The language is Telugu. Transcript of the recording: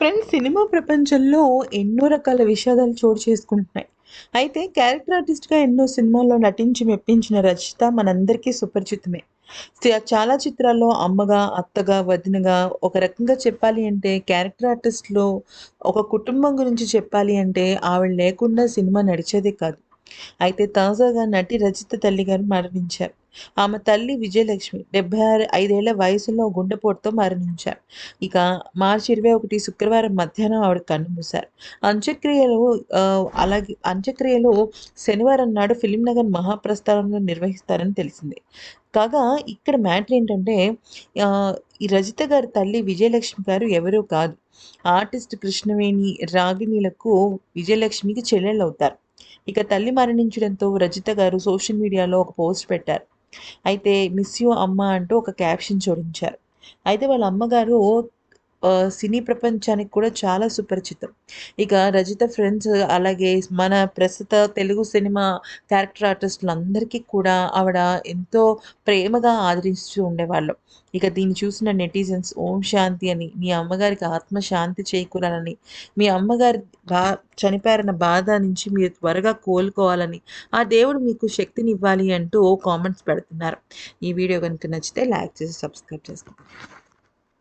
ఫ్రెండ్స్, సినిమా ప్రపంచంలో ఎన్నో రకాల విషాదాలు చోటు చేసుకుంటున్నాయి. అయితే క్యారెక్టర్ ఆర్టిస్ట్‌గా ఎన్నో సినిమాల్లో నటించి మెప్పించిన రచిత మనందరికీ సుపరిచితమే. చాలా చిత్రాల్లో అమ్మగా, అత్తగా, వదినగా ఒక రకంగా చెప్పాలి అంటే క్యారెక్టర్ ఆర్టిస్ట్‌లో ఒక కుటుంబం గురించి చెప్పాలి అంటే ఆవిడ లేకుండా సినిమా నడిచేదే కాదు. అయితే తాజాగా నటి రజిత తల్లిగారు మరణించారు. ఆమె తల్లి విజయలక్ష్మి 75 ఏళ్ల వయసులో గుండెపోటుతో మరణించారు. ఇక మార్చి 21 శుక్రవారం మధ్యాహ్నం ఆవిడ కన్నుమూశారు. అంత్యక్రియలు అంత్యక్రియలు శనివారం నాడు ఫిల్మ్‌నగర్ మహాప్రస్థానంలో నిర్వహిస్తారని తెలిసింది. కాగా ఇక్కడ మ్యాటర్ ఏంటంటే ఈ రజిత గారి తల్లి విజయలక్ష్మి గారు ఎవరో కాదు. ఆర్టిస్ట్ కృష్ణవేణి, రాగిణిలకు విజయలక్ష్మికి చెల్లెళ్ళవుతారు. ఇక తల్లి మరణించడంతో రజిత గారు సోషల్ మీడియాలో ఒక పోస్ట్ పెట్టారు. అయితే మిస్ యూ అమ్మ అంటూ ఒక క్యాప్షన్ జోడించారు. అయితే వాళ్ళ అమ్మగారు సినీ ప్రపంచానికి కూడా చాలా సుపరిచితం. ఇక రజిత ఫ్రెండ్స్ అలాగే మన ప్రస్తుత తెలుగు సినిమా క్యారెక్టర్ ఆర్టిస్టులందరికీ కూడా ఆవిడ ఎంతో ప్రేమగా ఆదరిస్తూ ఉండేవాళ్ళు. ఇక దీన్ని చూసిన నెటిజన్స్ ఓం శాంతి అని, మీ అమ్మగారికి ఆత్మ శాంతి చేకూరాలని, మీ అమ్మగారు బా చనిపోయారన్న బాధ నుంచి మీరు త్వరగా కోలుకోవాలని, ఆ దేవుడు మీకు శక్తినివ్వాలి అంటూ కామెంట్స్ పెడుతున్నారు. ఈ వీడియో గనుక నచ్చితే లైక్ చేసి సబ్స్క్రైబ్ చేసుకోండి.